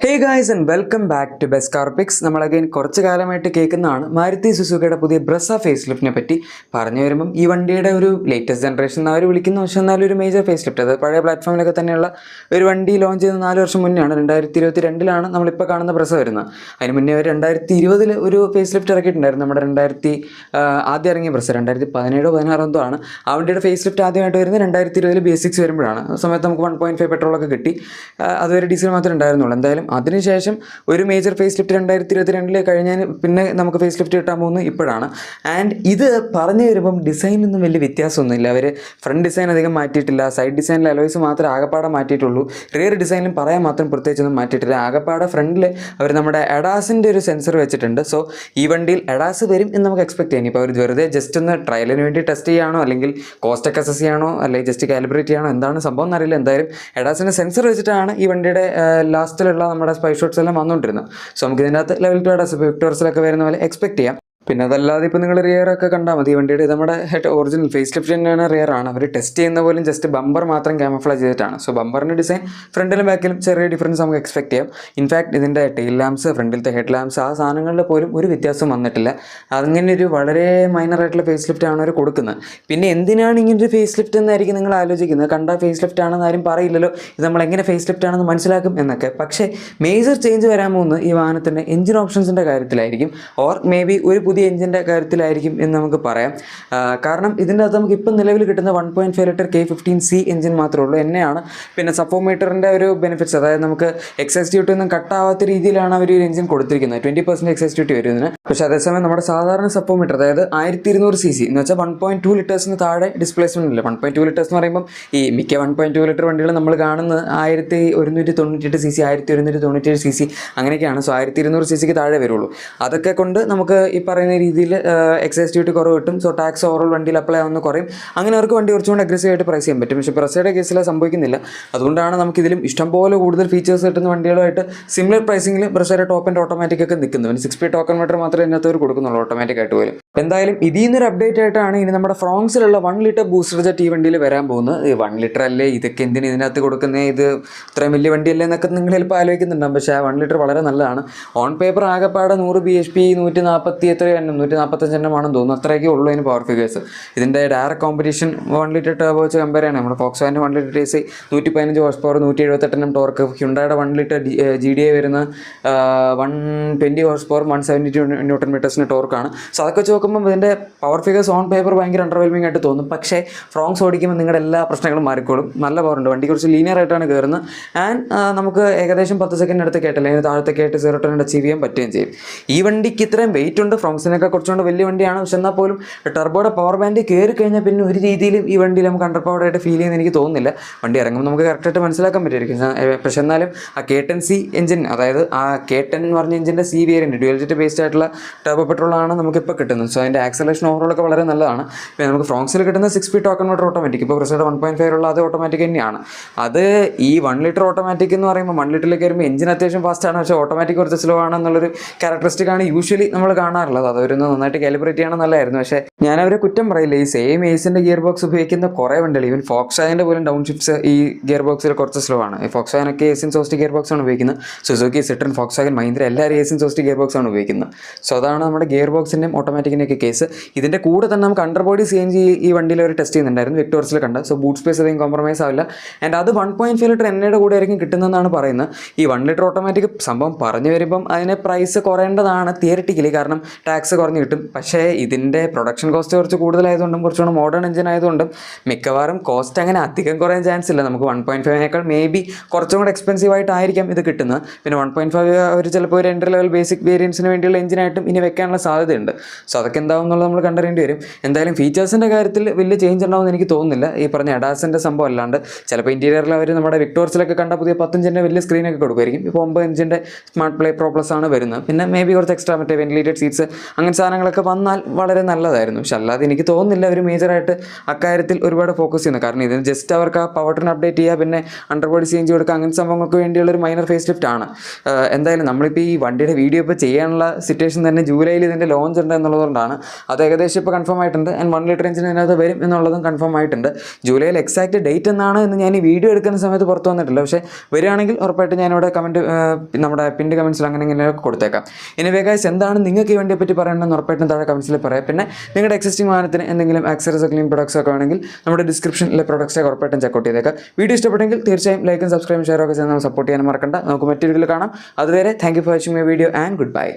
Hey guys and welcome back to best car picks. നമ്മൾ again കുറച്ച് കാലമായിട്ട് കേൾക്കുന്നതാണ് മാരുതി സുസുക്കിയുടെ പുതിയ ബ്രസ ഫേസ് ലിഫ്റ്റിനെ പറ്റി. പറഞ്ഞു വരുമ്പം ഈ വണ്ടിയുടെ ഒരു ലേറ്റസ്റ്റ് ജനറേഷൻ അവർ വിളിക്കുന്ന, പക്ഷേ എന്നാലും ഒരു മേജർ ഫേസ് ലിഫ്റ്റ്. അത് പഴയ പ്ലാറ്റ്ഫോമിലൊക്കെ തന്നെയുള്ള ഒരു വണ്ടി ലോഞ്ച് ചെയ്ത് 4 വർഷം മുന്നെയാണ്. 2022 നമ്മളിപ്പോൾ കാണുന്ന ബ്രസ വരുന്നത്. അതിന് മുന്നേ അവർ 2020 ഒരു ഫേസ് ലിഫ്റ്റ് ഇറക്കിയിട്ടുണ്ടായിരുന്നു. നമ്മുടെ ആദ്യം ഇറങ്ങിയ ബ്രസ 2017-16 എന്തോ ആണ്. ആ വണ്ടിയുടെ ഫേസ് ലിഫ്റ്റ് ആദ്യമായിട്ട് വരുന്നത് 2020 ബേസിക്സ് വരുമ്പോഴാണ്. ആ സമയത്ത് നമുക്ക് 1.5 പെട്രോളൊക്കെ കിട്ടി. അതുവരെ ഡീസൽ മാത്രമേ ഉണ്ടായിരുന്നുള്ളൂ. എന്തായാലും അതിനുശേഷം ഒരു മേജർ ഫേസ് ലിഫ്റ്റ് 2022 കഴിഞ്ഞാൽ പിന്നെ നമുക്ക് ഫേസ് ലിഫ്റ്റ് കിട്ടാൻ പോകുന്നത് ഇപ്പോഴാണ്. ആൻഡ് ഇത് പറഞ്ഞു വരുമ്പം ഡിസൈനൊന്നും വലിയ വ്യത്യാസമൊന്നുമില്ല. അവർ ഫ്രണ്ട് ഡിസൈൻ അധികം മാറ്റിയിട്ടില്ല. സൈഡ് ഡിസൈനിൽ അലോയ്സ് മാത്രമേ ആകപ്പാടെ മാറ്റിയിട്ടുള്ളൂ. റിയർ ഡിസൈനിലും പറയാൻ മാത്രം പ്രത്യേകിച്ചൊന്നും മാറ്റിയിട്ടില്ല. ആകപ്പാടെ ഫ്രണ്ടിൽ അവർ നമ്മുടെ എഡാസിൻ്റെ ഒരു സെൻസർ വെച്ചിട്ടുണ്ട്. സോ ഈ വണ്ടിയിൽ എഡാസ് വരും എന്ന് നമുക്ക് എക്സ്പെക്ട് ചെയ്യാം. ഇപ്പോൾ അവർ വെറുതെ ജസ്റ്റ് ഒന്ന് ട്രയലിന് വേണ്ടി ടെസ്റ്റ് ചെയ്യുകയാണോ, അല്ലെങ്കിൽ കോസ്റ്റൊക്കെ അസസ് ചെയ്യാനോ, അല്ലെങ്കിൽ ജസ്റ്റ് കാലിബ്രേറ്റ് ചെയ്യണോ, എന്താണ് സംഭവം എന്നറിയില്ല. എന്തായാലും എഡാസിൻ്റെ സെൻസർ വെച്ചിട്ടാണ് ഈ വണ്ടിയുടെ ലാസ്റ്റിലുള്ള നമ്മുടെ സ്പൈ ഷോട്ട്സ് എല്ലാം വന്നുകൊണ്ടിരുന്നത്. സോ നമുക്ക് ഇതിനകത്ത് ലെവൽ 2 എഡാസ് വിക്ടോർസിലൊക്കെ വരുന്ന പോലെ എക്സ്പെക്ട് ചെയ്യാം. പിന്നെ അതല്ലാതെ ഇപ്പോൾ നിങ്ങൾ റിയർ ഒക്കെ കണ്ടാൽ മതി. വണ്ടിയുടെ നമ്മുടെ ഒറിജിനൽ ഫേസ് ലിഫ്റ്റ് തന്നെയാണ് റിയർ ആണ്. അവർ ടെസ്റ്റ് ചെയ്യുന്ന പോലും ജസ്റ്റ് ബമ്പർ മാത്രം ക്യാമഫ്ലാജ് ചെയ്തിട്ടാണ്. സോ ബമ്പറിൻ്റെ ഡിസൈൻ ഫ്രണ്ടിലും ബാക്കിലും ചെറിയ ഡിഫറൻസ് നമുക്ക് എക്സ്പെക്ട് ചെയ്യാം. ഇൻഫാക്ട് ഇതിൻ്റെ ടെയിൽ ലാംപ്സ്, ഫ്രണ്ടിലത്തെ ഹെഡ് ലാംപ്സ്, ആ സാധനങ്ങളിൽ പോലും ഒരു വ്യത്യാസം വന്നിട്ടില്ല. അങ്ങനെ ഒരു വളരെ മൈനറായിട്ടുള്ള ഫേസ് ലിഫ്റ്റ് ആണ് അവർ കൊടുക്കുന്നത്. പിന്നെ എന്തിനാണ് ഇങ്ങനൊരു ഫേസ് ലിഫ്റ്റ് എന്നായിരിക്കും നിങ്ങൾ ആലോചിക്കുന്നത്. കണ്ടാൽ ഫേസ് ലിഫ്റ്റ് ആണെന്ന് ആരും പറയില്ലല്ലോ, ഇത് നമ്മൾ എങ്ങനെ ഫേസ് ലിഫ്റ്റ് ആണെന്ന് മനസ്സിലാക്കും എന്നൊക്കെ. പക്ഷേ മേജർ ചേഞ്ച് വരാൻ പോകുന്നത് ഈ വാഹനത്തിൻ്റെ എഞ്ചിൻ ഓപ്ഷൻസിൻ്റെ കാര്യത്തിലായിരിക്കും, ഓർ മേ ബി ഒരു പുതിയ എഞ്ചിൻ്റെ കാര്യത്തിലായിരിക്കും എന്ന് നമുക്ക് പറയാം. കാരണം ഇതിൻ്റെ അകത്ത് നമുക്ക് ഇപ്പം നിലവിൽ കിട്ടുന്ന 1.5 ലിറ്റർ K15C എഞ്ചിൻ മാത്രമേ ഉള്ളൂ. എന്നെയാണ് പിന്നെ സപ്പോമീറ്ററിൻ്റെ ഒരു ബെനിഫിറ്റ്സ്, അതായത് നമുക്ക് എക്സൈസ് ഡ്യൂട്ടി ഒന്നും കട്ടാവാത്ത രീതിയിലാണ് അവർ ഒരു എഞ്ചിൻ കൊടുത്തിരിക്കുന്നത്. 20% എക്സൈസ് ഡ്യൂട്ടി വരുന്നതിന്. പക്ഷേ അതേസമയം നമ്മുടെ സാധാരണ സപ്പോമീറ്റർ, അതായത് 1200cc എന്ന് വെച്ചാൽ 1.2 ലിറ്റേഴ്സിന് താഴെ ഡിസ്പ്ലേസ്മെൻ്റ് ഇല്ല. 1.2 ലിറ്റേഴ്സ് എന്ന് പറയുമ്പം ഈ മിക്ക 1.2 ലിറ്റർ വണ്ടികൾ നമ്മൾ കാണുന്നത് 1198cc, 1197cc അങ്ങനെയൊക്കെയാണ്. സോ 1200cc താഴെ വരുള്ളൂ. അതൊക്കെ കൊണ്ട് നമുക്ക് ഈ പറയുന്ന രീതിയിൽ എക്സൈസ് ഡ്യൂട്ടി കുറവ് കിട്ടും. സോ ടാക്സ് ഓവറോൾ വണ്ടിയിൽ അപ്ലൈ ആവുന്ന കുറയും. അങ്ങനെ അവർക്ക് വണ്ടി കുറച്ചുകൂടി അഗ്രസീവായിട്ട് പ്രൈസ് ചെയ്യാൻ പറ്റും. പക്ഷേ ബ്രസയുടെ കേസിൽ സംഭവിക്കുന്നില്ല. അതുകൊണ്ടാണ് നമുക്കിതിലും ഇഷ്ടംപോലെ കൂടുതൽ ഫീച്ചേഴ്സ് കിട്ടുന്ന വണ്ടികളുമായിട്ട് സിമിലർ പ്രൈസിംഗിൽ ബ്രസയുടെ ടോപ്പ് ആൻഡ് ഓട്ടോമാറ്റിക് ഒക്കെ നിൽക്കുന്നത്. 6 സ്പീഡ് ടോക്കൺ മീറ്റർ മാത്രമേ ഇതിനകത്ത് അവർ കൊടുക്കുന്നുള്ളൂ ഓട്ടോമാറ്റിക് ആയിട്ട് പോലും. എന്തായാലും ഇതിൽ നിന്നൊരു അപ്ഡേറ്റ് ആയിട്ടാണ് ഇനി നമ്മുടെ ഫ്രോങ്സിലുള്ള 1 ലിറ്റർ ബൂസ്റ്റർ ജെറ്റ് ഈ വണ്ടിയിൽ വരാൻ പോകുന്നത്. 1 ലിറ്റർ അല്ലേ, ഇതൊക്കെ എന്തിന് ഇതിനകത്ത് കൊടുക്കുന്നത്, ഇത് ഇത്രയും വലിയ വണ്ടിയല്ലേ എന്നൊക്കെ നിങ്ങൾ ചിലപ്പോൾ ആലോചിക്കുന്നുണ്ടാകും. പക്ഷേ ആ 1 ലിറ്റർ വളരെ നല്ലതാണ്. ഓൺ പേപ്പർ ആകെപ്പാടെ 100 bhp 145 എണ്ണമാണെന്ന് തോന്നുന്നു. അത്രയൊക്കെ ഉള്ളൂ അതിന് പവർ ഫിഗേഴ്സ്. ഇതിൻ്റെ ഡയറക്റ്റ് കോമ്പറ്റീഷൻ 1 ലിറ്റർ ടർബോ വെച്ച് കമ്പയർ ചെയ്യണം. നമ്മുടെ ഫോക്സ്വാഗൻ്റെ 1 litre TSI 115 horse power 178 Nm torque. ഹ്യുണ്ടായുടെ 1 ലിറ്റർ GDI വരുന്ന 120 ഹോഴ്സ് പവർ 172 Nm ടോർക്കാണ്. സോ അതൊക്കെ വെച്ച് നോക്കുമ്പോൾ ഇതിൻ്റെ പവർ ഫിഗേഴ്സ് ഓൺ പേപ്പർ ഭയങ്കര അണ്ടർവെൽമിംഗ് ആയിട്ട് തോന്നും. പക്ഷേ ഫ്രോങ്സ് ഓടിക്കുമ്പോൾ നിങ്ങളുടെ എല്ലാ പ്രശ്നങ്ങളും മാറിക്കോളും. നല്ല പവറുണ്ട്. വണ്ടി കുറച്ച് ലീനിയർ ആയിട്ടാണ് കയറുന്നത്. ആൻഡ് നമുക്ക് ഏകദേശം 10 സെക്കൻഡ് അടുത്ത് കേട്ടില്ല, അതിന് താഴത്തേക്ക് ആയിട്ട് 0 to 100 അച്ചീവ് ചെയ്യാൻ പറ്റുകയും ചെയ്യും. ഈ വണ്ടിക്ക് ഇത്രയും വെയിറ്റ് ഉണ്ട്. ഫ്രോങ്സിനൊക്കെ കുറച്ചുകൊണ്ട് വലിയ വണ്ടിയാണ്. പക്ഷെ എന്നാൽ പോലും ടർബോയുടെ പവർ ബാൻഡ് കയറി കഴിഞ്ഞാൽ പിന്നെ ഒരു രീതിയിലും ഈ വണ്ടിയിൽ നമുക്ക് അണ്ടർ പവർഡ് ആയിട്ട് ഫീൽ ചെയ്യുന്ന എനിക്ക് തോന്നുന്നില്ല. വണ്ടി ഇറങ്ങുമ്പോൾ നമുക്ക് കറക്റ്റായിട്ട് മനസ്സിലാക്കാൻ പറ്റുമായിരിക്കും. പക്ഷെ എന്നാലും ആ K10C എഞ്ചിൻ, അതായത് ആ K10 എന്ന് പറഞ്ഞ എഞ്ചിൻ്റെ C variant dual jet based ആയിട്ടുള്ള ടർബോ പെട്രോളാണ് നമുക്കിപ്പോൾ കിട്ടുന്നത്. സോ അതിൻ്റെ ആക്സലേഷൻ ഓവറോളൊക്കെ വളരെ നല്ലതാണ്. പിന്നെ നമുക്ക് ഫ്രോങ്സിൽ കിട്ടുന്ന 6 സ്പീഡ് ടോക്കൺ മീറ്റർ ഓട്ടോമാറ്റിക്, ഇപ്പോൾ പ്രസയുടെ 1.5 ഉള്ള അത് ഓട്ടോമാറ്റിക് തന്നെയാണ്. അത് ഈ 1 ലിറ്റർ ഓട്ടോമാറ്റിക് എന്ന് പറയുമ്പോൾ 1 ലിറ്ററിലേക്ക് വരുമ്പോൾ എഞ്ചിൻ അത്യാവശ്യം ഫാസ്റ്റാണ്, പക്ഷേ ഓട്ടോമാറ്റിക് കുറച്ച് സ്ലോ ആണെന്നുള്ളൊരു ക്യാരക്ടറിസ്റ്റിക്കാണ് യൂഷ്വലി നമ്മൾ കാണാറുള്ളത്. അതൊരു നന്നായിട്ട് കാലിബ്രേറ്റ് ചെയ്യണം നല്ലതായിരുന്നു. പക്ഷേ ഞാൻ അവരെ കുറ്റം പറയില്ല. ഈ സെയിം ഏസിൻ്റെ ഗിയർ ബോക്സ് ഉപയോഗിക്കുന്ന കുറേ വണ്ടികൾ, ഈവൻ ഫോക്സ്വാഗൻ്റെ പോലും ഡൗൺ ഷിഫ്റ്റ്സ് ഈ ഗിയർ ബോക്സിൽ കുറച്ച് സ്ലോ ആണ്. ഈ ഫോക്സ്വാഗനൊക്കെ ഏസിൻ സോസ്റ്റ് ഗിയർ ബോക്സ് ആണ് ഉപയോഗിക്കുന്നത്. സുസുക്കി, സിട്രൻ, ഫോക്സ്വാഗൻ, മഹീന്ദ്ര എല്ലാവരും ഏസിൻ സോസ്റ്റ് ഗിയർ ബോക്സ് ആണ് ഉപയോഗിക്കുന്നത്. സോ അതാണ് നമ്മുടെ ഗിയർ ബോക്സിൻ്റെയും ഓട്ടോമാറ്റിക്കിൻ്റെയൊക്കെ കേസ്. ഇതിൻ്റെ കൂടെ തന്നെ നമുക്ക് അണ്ടർബോഡി CNG ഈ വണ്ടിയിൽ അവർ ടെസ്റ്റ് ചെയ്യുന്നുണ്ടായിരുന്നു, വിക്ടോർസിൽ കണ്ട. സോ ബൂട്ട് സ്പേസ് അധികം കോംപ്രമൈസ് ആവില്ല. ആൻഡ് അത് 1.5 ലിറ്റർ എണ്ണയുടെ കൂടെ ആയിരിക്കും കിട്ടുന്നതെന്നാണ് പറയുന്നത്. ഈ 1 ലിറ്റർ ഓട്ടോമാറ്റിക് സംഭവം പറഞ്ഞു വരുമ്പം അതിന് പ്രൈസ് കുറയേണ്ടതാണ് തിയറിറ്റിക്കലി, കാരണം ടാക്സ് കുറഞ്ഞ് കിട്ടും. പക്ഷേ ഇതിൻ്റെ പ്രൊഡക്ഷൻ കോസ്റ്റ് കുറച്ച് കൂടുതലായതുകൊണ്ടും കുറച്ചുകൂടെ മോഡേൺ എഞ്ചിൻ ആയതുകൊണ്ടും മിക്കവാറും കോസ്റ്റ് അങ്ങനെ അധികം കുറയാൻ ചാൻസ് ഇല്ല. നമുക്ക് 1.5നേക്കാൾ മേ ബി കുറച്ചും കൂടെ എക്സ്പെൻസീവ് ആയിട്ടായിരിക്കാം ഇത് കിട്ടുന്നത്. പിന്നെ 1.5 അവർ ചിലപ്പോൾ ഒരു എൻട്രി ലെവൽ ബേസിക് വേരിയൻസിന് വേണ്ടിയുള്ള എഞ്ചിനായിട്ടും ഇനി വെക്കാനുള്ള സാധ്യതയുണ്ട്. സോ അതൊക്കെ എന്താവും എന്നുള്ളത് നമ്മൾ കണ്ടറിയേണ്ടി വരും. എന്തായാലും ഫീച്ചേഴ്സിൻ്റെ കാര്യത്തിൽ വലിയ ചേഞ്ച് ഉണ്ടാവുമെന്ന് എനിക്ക് തോന്നുന്നില്ല. ഈ പറഞ്ഞ എഡാസിൻ്റെ സംഭവം അല്ലാണ്ട് ചിലപ്പോൾ ഇൻറ്റീരിയറിൽ അവർ നമ്മുടെ വിക്ടോർസിലൊക്കെ കണ്ട പുതിയ 10 ഇഞ്ചിൻ്റെ വലിയ സ്ക്രീനൊക്കെ കൊടുക്കുമായിരിക്കും. ഇപ്പോൾ 9 ഇഞ്ചിൻ്റെ സ്മാർട്ട് പ്ലേ പ്രോ പ്ലസ് ആണ് വരുന്നത്. പിന്നെ മേ ബി കുറച്ച് എക്സ്ട്രാ മറ്റേ വെന്റിലേറ്റഡ് സീറ്റ്സ് അങ്ങനെ സാധനങ്ങളൊക്കെ വന്നാൽ വളരെ നല്ലതായിരുന്നു. പക്ഷെ അല്ലാതെ എനിക്ക് തോന്നുന്നില്ല അവർ മേജറായിട്ട് അക്കാര്യത്തിൽ ഒരുപാട് ഫോക്കസ് ചെയ്യുന്നു. കാരണം ഇതിന് ജസ്റ്റ് അവർക്ക് ആ പവർ ട്രിൻ അപ്ഡേറ്റ് ചെയ്യുക, പിന്നെ അണ്ടർബോഡി ചേഞ്ച് കൊടുക്കുക, അങ്ങനത്തെ സംഭവങ്ങൾക്ക് വേണ്ടിയുള്ള ഒരു മൈനർ ഫേസ് ലിഫ്റ്റ് ആണ്. എന്തായാലും നമ്മളിപ്പോൾ ഈ വണ്ടിയുടെ വീഡിയോ ഇപ്പോൾ ചെയ്യാനുള്ള സിറ്റുവേഷൻ തന്നെ ജൂലൈയിൽ ഇതിൻ്റെ ലോഞ്ച് ഉണ്ട് എന്നുള്ളതുകൊണ്ടാണ്. അത് ഏകദേശം ഇപ്പോൾ കൺഫേം ആയിട്ടുണ്ട്. ആൻഡ് 1 ലിറ്റർ എഞ്ചിൻ അതിനകത്ത് വരും എന്നുള്ളതും കൺഫേം ആയിട്ടുണ്ട്. ജൂലൈയിൽ എക്സാക്ട് ഡേറ്റ് എന്നാണ് എന്ന് ഞാൻ ഈ വീഡിയോ എടുക്കുന്ന സമയത്ത് പുറത്ത് വന്നിട്ടില്ല. പക്ഷേ വരികയാണെങ്കിൽ ഉറപ്പായിട്ട് ഞാനിവിടെ നമ്മുടെ പിൻ്റെ കമൻസിൽ അങ്ങനെ ഇങ്ങനെയൊക്കെ കൊടുത്തേക്കാം. എനിവേ ഗൈസ്, എന്താണ് നിങ്ങൾക്ക് ഈ വണ്ടിയെ പറ്റി പറയണമെന്ന് ഉറപ്പായിട്ടും താഴെ കമൻസിൽ പറയാം. പിന്നെ നിങ്ങളുടെ എക്സിസ്റ്റിംഗ് വാഹനത്തിന് എന്തെങ്കിലും ആക്സറീസ് ക്ലീൻ പ്രൊഡക്ട്സ് ഒക്കെ വേണമെങ്കിൽ നമ്മുടെ ഡിസ്ക്രിപ്ഷനിലെ പ്രൊഡക്ട്സ് ഉറപ്പായിട്ടും ചെക്കൗട്ട് ചെയ്തേക്കാം. വീഡിയോ ഇഷ്ടപ്പെട്ടെങ്കിൽ തീർച്ചയായും ലൈക്കും സബ്സ്ക്രൈബും ഷെയർ ഒക്കെ ചെയ്ത് സപ്പോർട്ട് ചെയ്യാൻ മറക്കണ്ട. നമുക്ക് മറ്റൊരു വീഡിയോയിൽ കാണാം. അതുവരെ thank you for watching my video and good bye.